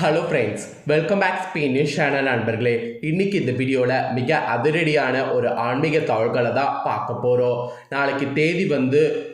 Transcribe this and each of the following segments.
Hello friends, welcome back ஸ்பீனிஷ் channel நண்பர்களே. இன்னைக்கு இந்த வீடியோவில் மிக அதிரடியான ஒரு ஆன்மீக தகவல்களை தான் பார்க்க போகிறோம். நாளைக்கு தேதி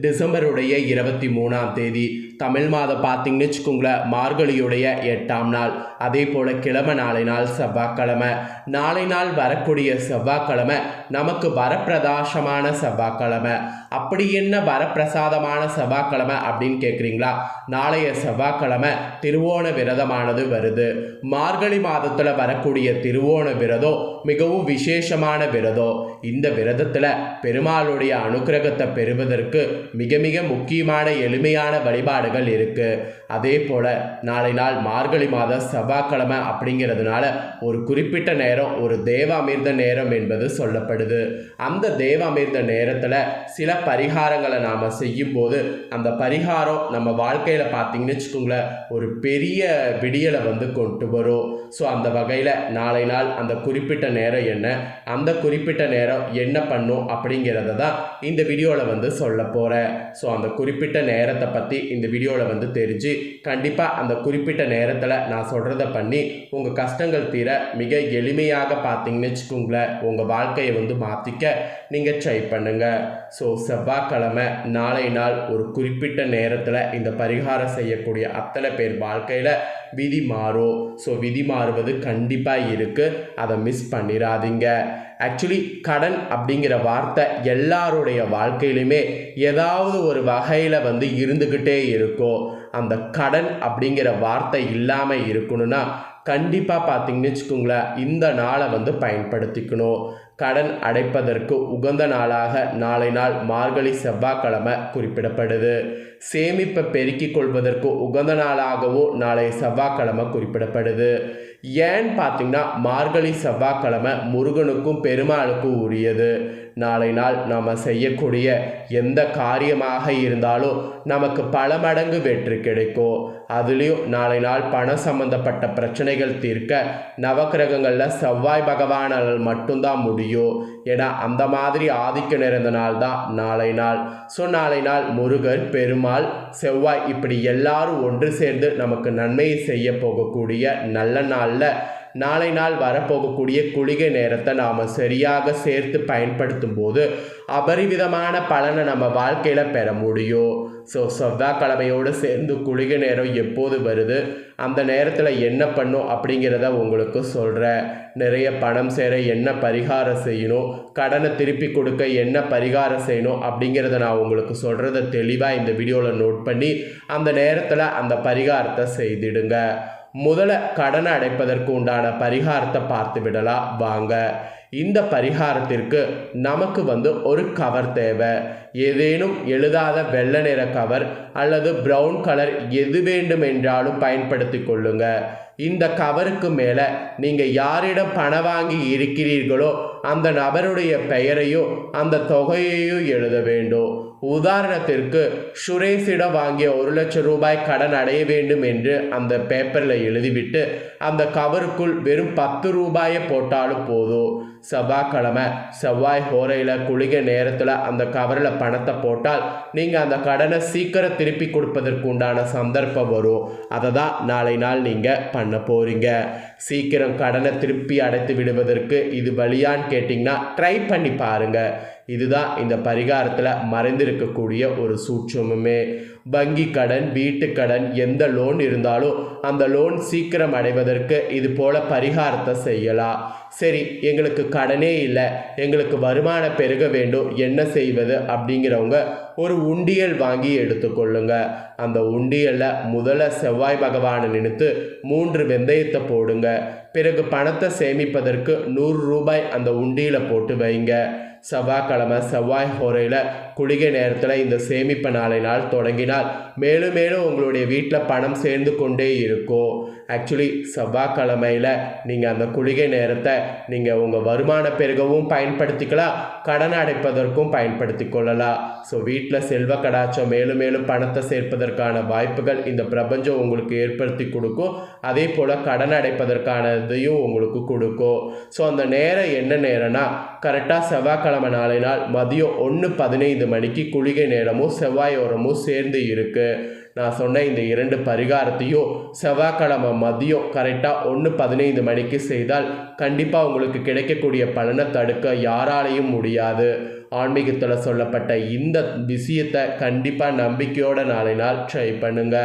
டிசம்பருடைய 23ஆம் தேதி. தமிழ் மாதம் பார்த்தீங்கன்னு வச்சுக்கோங்களேன், மார்கழியுடைய 8ஆம் நாள். அதே போல் கிழமை நாளை நாள் செவ்வாய்க்கிழமை. நாளை நாள் வரக்கூடிய செவ்வாய்க்கிழமை நமக்கு வரப்பிரதாசமான செவ்வாய்க்கிழமை. அப்படி என்ன வரப்பிரசாதமான செவ்வாய்க்கிழமை அப்படின்னு கேட்குறீங்களா? நாளைய செவ்வாய்க்கிழமை திருவோண விரதமானது வருது. மார்கழி மாதத்தில் வரக்கூடிய திருவோண விரதம் மிகவும் விசேஷமான விரதம். இந்த விரதத்தில் பெருமாளுடைய அனுக்கிரகத்தை பெறுவதற்கு மிக மிக முக்கியமான எளிமையான வழிபாடுகள் இருக்கு. அதே போல நாளை நாள் மார்கழி மாத செவ்வாய்க்கிழமை அப்படிங்கிறதுனால ஒரு குறிப்பிட்ட நேரம் ஒரு தேவாமிர்த நேரம் என்பது சொல்லப்படுது. அந்த தேவாமிர்த நேரத்தில் சில பரிகாரங்களை நாம் செய்யும் போது அந்த பரிகாரம் நம்ம வாழ்க்கையில் பார்த்தீங்கன்னு வச்சுக்கோங்களேன், ஒரு பெரிய விடியலை கொண்டு வரும். ஸோ அந்த வகையில் நாளை நாள் அந்த குறிப்பிட்ட நேரம் என்ன, அந்த குறிப்பிட்ட நேரம் என்ன பண்ணும் அப்படிங்கிறத தான் இந்த வீடியோவில் சொல்ல போகிறேன். ஸோ அந்த குறிப்பிட்ட நேரத்தை பற்றி இந்த வீடியோவில் தெரிஞ்சு கண்டிப்பாக அந்த குறிப்பிட்ட நேரத்தில் நான் சொல்கிறத பண்ணி உங்கள் கஷ்டங்கள் தீர மிக எளிமையாக பார்த்தீங்கன்னு வச்சுக்கோங்களேன், உங்கள் வாழ்க்கையை மாற்றிக்க நீங்கள் ட்ரை பண்ணுங்கள். ஸோ செவ்வாய்க்கிழமை நாளை நாள் ஒரு குறிப்பிட்ட நேரத்தில் இந்த பரிகாரம் செய்யக்கூடிய அத்தனை பேர் வாழ்க்கையில் விதி மாறும். ஸோ விதி மாறுவது கண்டிப்பாக இருக்குது, அதை மிஸ் பண்ணிடாதீங்க. ஆக்சுவலி கடன் அப்படிங்கிற வார்த்தை எல்லாருடைய வாழ்க்கையிலுமே ஏதாவது ஒரு வகையில் இருந்துக்கிட்டே இருக்கும். அந்த கடன் அப்படிங்கிற வார்த்தை இல்லாமல் இருக்கணும்னா கண்டிப்பாக பார்த்தீங்கன்னு வச்சுக்கோங்களேன், இந்த நாளை பயன்படுத்திக்கணும். கடன் அடைப்பதற்கு உகந்த நாளாக நாளை நாள் மார்கழி செவ்வாய்க்கிழமை குறிப்பிடப்படுது. சேமிப்பை பெருக்கிக் கொள்வதற்கு உகந்த நாளாகவும் நாளை செவ்வாய்க்கிழமை குறிப்பிடப்படுது. ஏன்னு பார்த்தீங்கன்னா, மார்கழி செவ்வாய்க்கிழமை முருகனுக்கும் பெருமாளுக்கும் உரியது. நாளை நாள் நாம் செய்யக்கூடிய எந்த காரியமாக இருந்தாலும் நமக்கு பல மடங்கு வெற்றி கிடைக்கும். அதுலேயும் நாளை நாள் பணம் சம்பந்தப்பட்ட பிரச்சனைகள் தீர்க்க நவக்கிரகங்களில் செவ்வாய் பகவானால் மட்டும்தான் முடியும். ஏன்னா அந்த மாதிரி ஆதிக்கம் நிறைந்த நாள் தான் நாளை நாள். ஸோ நாளை நாள் முருகன், பெருமாள், செவ்வாய் இப்படி எல்லாரும் ஒன்று சேர்ந்து நமக்கு நன்மையை செய்ய போகக்கூடிய நல்ல நாளில் நாளை நாள் வரப்போகக்கூடிய குளிகை நேரத்தை நாம் சரியாக சேர்த்து பயன்படுத்தும் போது அபரிவிதமான பலனை நம்ம வாழ்க்கையில் பெற முடியும். ஸோ செவ்வாய்க்கிழமையோடு சேர்ந்து குளிகை நேரம் எப்போது வருது, அந்த நேரத்தில் என்ன பண்ணும் அப்படிங்கிறத உங்களுக்கு சொல்கிறேன். நிறைய பணம் சேர என்ன பரிகாரம் செய்யணும், கடனை திருப்பி கொடுக்க என்ன பரிகாரம் செய்யணும் அப்படிங்கிறத நான் உங்களுக்கு சொல்கிறத தெளிவாக இந்த வீடியோவில் நோட் பண்ணி அந்த நேரத்தில் அந்த பரிகாரத்தை செய்திடுங்க. முதல்ல கடனை அடைப்பதற்கு உண்டான பரிகாரத்தை பார்த்து விடலாம் வாங்க. இந்த பரிகாரத்திற்கு நமக்கு ஒரு கவர் தேவை. ஏதேனும் எழுதாத வெள்ளை நிற கவர் அல்லது ப்ரௌன் கலர் எது வேண்டும் என்றாலும் பயன்படுத்தி கொள்ளுங்க. இந்த கவருக்கு மேலே நீங்கள் யாரிடம் பணம் வாங்கி இருக்கிறீர்களோ அந்த நபருடைய பெயரையும் அந்த தொகையையும் எழுத வேண்டும். உதாரணத்திற்கு, சுரேஷிடம் வாங்கிய 1,00,000 ரூபாய் கடன் அடைய வேண்டும் என்று அந்த பேப்பரில் எழுதிவிட்டு அந்த கவருக்குள் வெறும் 10 ரூபாயை போட்டாலும் போதும். செவ்வாய்க்கிழமை செவ்வாய் ஹோரையில் குளிகை நேரத்தில் அந்த கவரில் பணத்தை போட்டால் நீங்கள் அந்த கடனை சீக்கிரம் திருப்பி கொடுப்பதற்கு உண்டான சந்தர்ப்பம் வரும். அதை தான் நாளை நாள் நீங்கள் பண்ண போகிறீங்க. சீக்கிரம் கடனை திருப்பி அடைத்து விடுவதற்கு இது வழியான்னு கேட்டிங்கன்னா ட்ரை பண்ணி பாருங்கள். இதுதான் இந்த பரிகாரத்தில் மறைந்திருக்கக்கூடிய ஒரு சூட்சமுமே. வங்கி கடன், வீட்டு கடன், எந்த லோன் இருந்தாலும் அந்த லோன் சீக்கிரம் அடைவதற்கு இது போல பரிகாரத்தை செய்யலாம். சரி, எங்களுக்கு கடனே இல்லை, எங்களுக்கு வருமானம் பெருக வேண்டும், என்ன செய்வது அப்படிங்கிறவங்க ஒரு உண்டியல் வாங்கி எடுத்துக்கொள்ளுங்க. அந்த உண்டியலில் முதல்ல செவ்வாய் பகவானை நினைத்து 3 வெந்தயத்தை போடுங்க. பிறகு பணத்தை சேமிப்பதற்கு 100 ரூபாய் அந்த உண்டியில் போட்டு வைங்க. செவ்வாய்க்கிழமை செவ்வாய் ஹோரையில் குளிகை நேரத்தில் இந்த சேமிப்பு நாளை நாள் தொடங்கினால் மேலும் மேலும் உங்களுடைய வீட்டில் பணம் சேர்ந்து கொண்டே இருக்கும். ஆக்சுவலி செவ்வாய்க்கிழமையில் நீங்கள் அந்த குளிகை நேரத்தை நீங்கள் உங்கள் வருமான பெருகவும் பயன்படுத்திக்கலாம், கடன் அடைப்பதற்கும் பயன்படுத்தி கொள்ளலாம். ஸோ வீட்டில் செல்வ கடாச்சம் மேலும் மேலும் பணத்தை சேர்ப்பதற்கான வாய்ப்புகள் இந்த பிரபஞ்சம் உங்களுக்கு ஏற்படுத்தி கொடுக்கும். அதே போல் கடன் அடைப்பதற்கானதையும் உங்களுக்கு கொடுக்கும். ஸோ அந்த நேரம் என்ன நேரம்னா, கரெக்டாக செவ்வாய்க்கிழமை நாளை நாள் மதியம் 1:15 மணிக்கு குளிகை நேரமும் செவ்வாயோரமும் சேர்ந்து இருக்குது. நான் சொன்ன இந்த 2 பரிகாரத்தையும் செவ்வாய்க்கிழமை மதியம் கரெக்டாக 1:15 மணிக்கு செய்தால் கண்டிப்பாக உங்களுக்கு கிடைக்கக்கூடிய பலனை தடுக்க யாராலையும் முடியாது. ஆன்மீகத்தில் சொல்லப்பட்ட இந்த விஷயத்தை கண்டிப்பாக நம்பிக்கையோட நாளை நாள் ட்ரை பண்ணுங்க.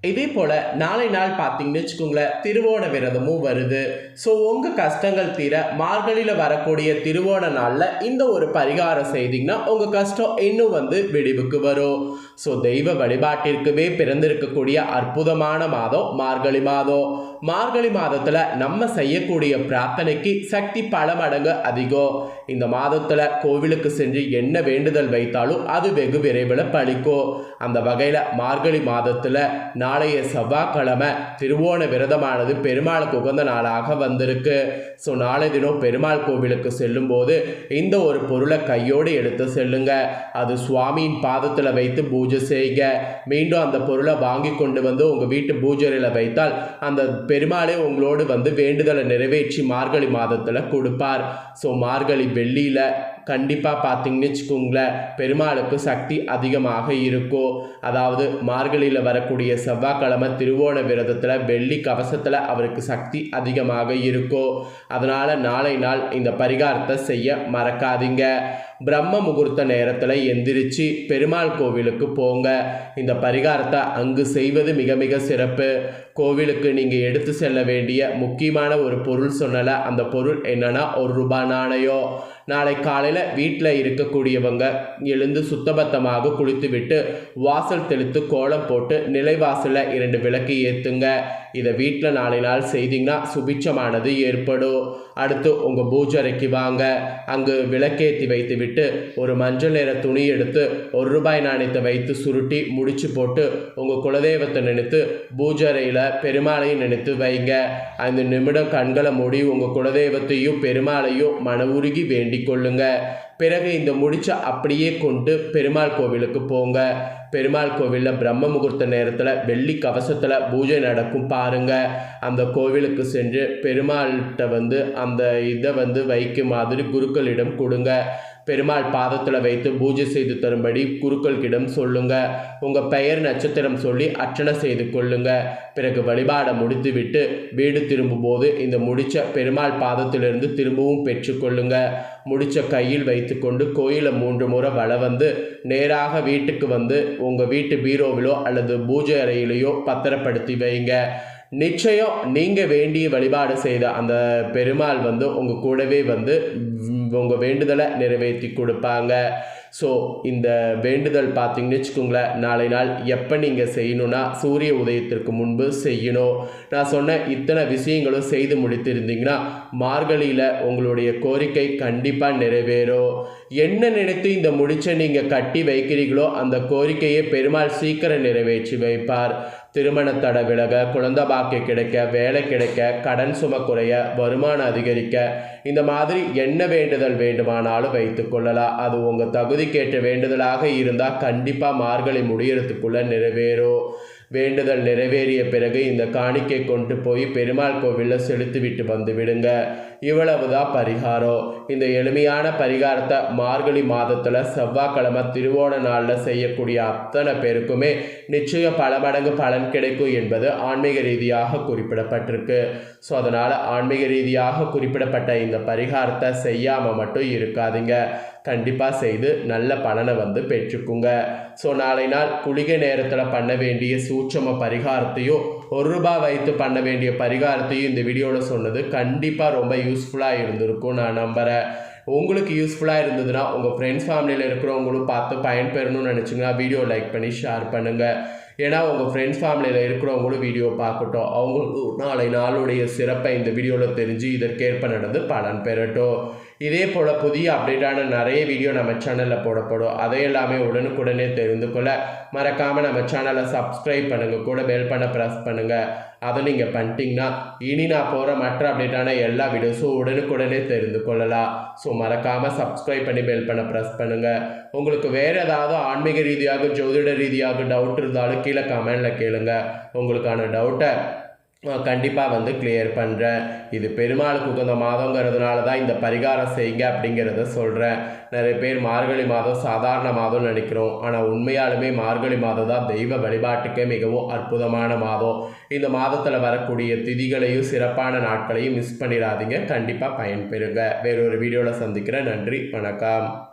இதே போல் நாளை நாள் பார்த்தீங்கன்னு வச்சுக்கோங்களேன், திருவோண விரதமும் வருது. ஸோ உங்கள் கஷ்டங்கள் தீர மார்கழியில் வரக்கூடிய திருவோண நாளில் இந்த ஒரு பரிகாரம் செய்தீங்கன்னா உங்கள் கஷ்டம் இன்னும் விடிவுக்கு வரும். ஸோ தெய்வ வழிபாட்டிற்குமே பிறந்திருக்கக்கூடிய அற்புதமான மாதம் மார்கழி மாதம். மார்கழி மாதத்தில் நம்ம செய்யக்கூடிய பிரார்த்தனைக்கு சக்தி பல மடங்கு அதிகம். இந்த மாதத்தில் கோவிலுக்கு சென்று என்ன வேண்டுதல் வைத்தாலும் அது வெகு விரைவில் பலிக்கும். அந்த வகையில் மார்கழி மாதத்தில் நாளைய செவ்வாய்க்கிழமை திருவோண விரதமானது பெருமாளுக்கு உகந்த நாளாக வந்திருக்கு. ஸோ நாளை தினம் பெருமாள் கோவிலுக்கு செல்லும் போது இந்த ஒரு பொருளை கையோடு எடுத்து செல்லுங்க. அது சுவாமியின் பாதத்தில் வைத்து பூஜை செய்க. மீண்டும் அந்த பொருளை வாங்கி கொண்டு உங்கள் வீட்டு பூஜையில் வைத்தால் அந்த பெருமாளே உங்களோடு வேண்டுதலை நிறைவேற்றி மார்கழி மாதத்தில் கொடுப்பார். ஸோ மார்கழி வெள்ளியில் கண்டிப்பாக பார்த்தீங்கன்னு வச்சுக்கோங்களேன், பெருமாளுக்கு சக்தி அதிகமாக இருக்கும். அதாவது மார்கழியில் வரக்கூடிய செவ்வாய்க்கிழமை திருவோண விரதத்தில் வெள்ளி கவசத்தில் அவருக்கு சக்தி அதிகமாக இருக்கும். அதனால் நாளை நாள் இந்த பரிகாரத்தை செய்ய மறக்காதீங்க. பிரம்ம முகூர்த்த நேரத்தில் எந்திரிச்சு பெருமாள் கோவிலுக்கு போங்க. இந்த பரிகாரத்தை அங்கு செய்வது மிக மிக சிறப்பு. கோவிலுக்கு நீங்கள் எடுத்து செல்ல வேண்டிய முக்கியமான ஒரு பொருள் சொன்னல, அந்த பொருள் என்னன்னா ₹1 நாணயம். நாளை காலையில் வீட்டில் இருக்கக்கூடியவங்க எழுந்து சுத்தபத்தமாக குளித்து விட்டு வாசல் தெளித்து கோலம் போட்டு நிலைவாசலில் 2 விளக்கு ஏற்றுங்க. இதை வீட்டில் நாளை நாள் செய்தீங்கன்னா சுபிட்சமானது ஏற்படும். அடுத்து உங்கள் பூஜைக்கு வாங்க. அங்கு விளக்கேற்றி வைத்து விட்டு ஒரு மஞ்சள் நிற துணி எடுத்து ₹1 நாணயத்தை வைத்து சுருட்டி முடிச்சு போட்டு உங்கள் குலதெய்வத்தை நினைத்து பூஜையில் பெருமாளையும் நினைத்து வைங்க. 5 நிமிடம் கண்களை மூடி உங்கள் குலதெய்வத்தையும் பெருமாளையும் மன உருகி வேண்டிக் கொள்ளுங்க. பிறகு இந்த முடிச்ச அப்படியே கொண்டு பெருமாள் கோவிலுக்கு போங்க. பெருமாள் கோவிலில் பிரம்ம முகூர்த்த நேரத்தில் வெள்ளி கவசத்தில் பூஜை நடக்கும் பாருங்க. அந்த கோவிலுக்கு சென்று பெருமாள்கிட்ட அந்த இதை வைக்கும் மாதிரி குருக்களிடம் கொடுங்க. பெருமாள் பாதத்தில் வைத்து பூஜை செய்து தரும்படி குருக்களிடம் சொல்லுங்க. உங்கள் பெயர் நட்சத்திரம் சொல்லி அர்ச்சனை செய்து கொள்ளுங்க. பிறகு வழிபாடை முடித்துவிட்டு வீடு திரும்பும்போது இந்த முடிச்ச பெருமாள் பாதத்திலிருந்து திரும்பவும் பெற்றுக்கொள்ளுங்க. முடிச்ச கையில் வைத்து கொண்டு கோயிலை 3 முறை வலம் நேராக வீட்டுக்கு உங்கள் வீட்டு பீரோவிலோ அல்லது பூஜை அறையிலையோ பத்திரப்படுத்தி வைங்க. நிச்சயம் நீங்கள் வேண்டிய வழிபாடு செய்த அந்த பெருமாள் உங்கள் கூடவே உங்கள் வேண்டுதலை நிறைவேற்றி கொடுப்பாங்க. ஸோ இந்த வேண்டுதல் பார்த்தீங்கன்னு வச்சுக்கோங்களேன், நாளை நாள் எப்போ நீங்கள் செய்யணுன்னா சூரிய உதயத்திற்கு முன்பு செய்யணும். நான் சொன்ன இத்தனை விஷயங்களும் செய்து முடித்திருந்தீங்கன்னா மார்கழியில் உங்களுடைய கோரிக்கை கண்டிப்பாக நிறைவேறும். என்ன நினைத்து இந்த முடிச்சை நீங்கள் கட்டி வைக்கிறீங்களோ அந்த கோரிக்கையை பெருமாள் சீக்கிரம் நிறைவேற்றி வைப்பார். திருமண தடை விலக, குழந்தை பாக்கியம் கிடைக்க, வேலை கிடைக்க, கடன் சுமை குறைய, வருமானம் அதிகரிக்க, இந்த மாதிரி என்ன வேண்டுதல் வேண்டுமானாலும் வைத்து கொள்ளலாம். அது உங்கள் தகுதிக்கேற்ற வேண்டுதலாக இருந்தால் கண்டிப்பாக மார்கழி முடியறதுக்குள்ளே நிறைவேறும். வேண்டுதல் நிறைவேறிய பிறகு இந்த காணிக்கை கொண்டு போய் பெருமாள் கோவிலில் செலுத்திவிட்டு வந்து விடுங்க. இவ்வளவுதான் பரிகாரம். இந்த எளிமையான பரிகாரத்தை மார்கழி மாதத்தில் செவ்வாய்க்கிழமை திருவோண நாளில் செய்யக்கூடிய அத்தனை பேருக்குமே நிச்சயம் பல மடங்கு பலன் கிடைக்கும் என்பது ஆன்மீக ரீதியாக குறிப்பிடப்பட்டிருக்கு. ஸோ அதனால் ஆன்மீக ரீதியாக குறிப்பிடப்பட்ட இந்த பரிகாரத்தை செய்யாமல் மட்டும் இருக்காதீங்க. கண்டிப்பாக செய்து நல்ல பலனை பெற்றுக்குங்க. ஸோ நாளை நாள் குளிகை நேரத்தில் பண்ண வேண்டிய சூட்சம பரிகாரத்தையும் ₹1 வைத்து பண்ண வேண்டிய பரிகாரத்தையும் இந்த வீடியோவில் சொன்னது கண்டிப்பாக ரொம்ப யூஸ்ஃபுல்லாக இருந்திருக்கும் நான் நம்புகிறேன். உங்களுக்கு யூஸ்ஃபுல்லாக இருந்ததுன்னா உங்கள் ஃப்ரெண்ட்ஸ் ஃபேமிலியில் இருக்கிறவங்களும் பார்த்து பயன்பெறணும்னு நினச்சிங்கன்னா வீடியோ லைக் பண்ணி ஷேர் பண்ணுங்கள். ஏன்னா உங்கள் ஃப்ரெண்ட்ஸ் ஃபேமிலியில் இருக்கிறவங்களும் வீடியோ பார்க்கட்டும். அவங்களும் நாளை நாளுடைய சிறப்பை இந்த வீடியோவில் தெரிஞ்சு இதற்கேற்ப நடந்து பலன் பெறட்டும். இதே போல் புதிய அப்டேட்டான நிறைய வீடியோ நம்ம சேனலில் போடப்படும். அதையெல்லாமே உடனுக்குடனே தெரிந்து கொள்ள மறக்காமல் நம்ம சேனலை சப்ஸ்கிரைப் பண்ணுங்கள், கூட பெல் பண்ண ப்ரெஸ் பண்ணுங்கள். அதை நீங்கள் பண்ணிட்டீங்கன்னா இனி நான் போகிற மற்ற அப்டேட்டான எல்லா வீடியோஸும் உடனுக்குடனே தெரிந்து கொள்ளலாம். ஸோ மறக்காமல் சப்ஸ்கிரைப் பண்ணி பெல் பண்ண ப்ரெஸ் பண்ணுங்கள். உங்களுக்கு வேறு ஏதாவது ஆன்மீக ரீதியாக ஜோதிட ரீதியாக டவுட் இருந்தாலும் கீழே கமெண்டில் கேளுங்க. உங்களுக்கான டவுட்டை கண்டிப்பாக வந்து கிளியர் பண்ணுறேன். இது பெருமாளுக்கு உகந்த மாதங்கிறதுனால தான் இந்த பரிகாரம் செய்யுங்க அப்படிங்கிறத சொல்கிறேன். நிறைய பேர் மார்கழி மாதம் சாதாரண மாதம்னு நினைக்கிறோம். ஆனால் உண்மையாலுமே மார்கழி மாதம் தான் தெய்வ வழிபாட்டுக்கே மிகவும் அற்புதமான மாதம். இந்த மாதத்தில் வரக்கூடிய திதிகளையும் சிறப்பான நாட்களையும் மிஸ் பண்ணிடாதீங்க. கண்டிப்பாக பயன்பெறுங்க. வேறொரு வீடியோவில் சந்திக்கிறேன். நன்றி, வணக்கம்.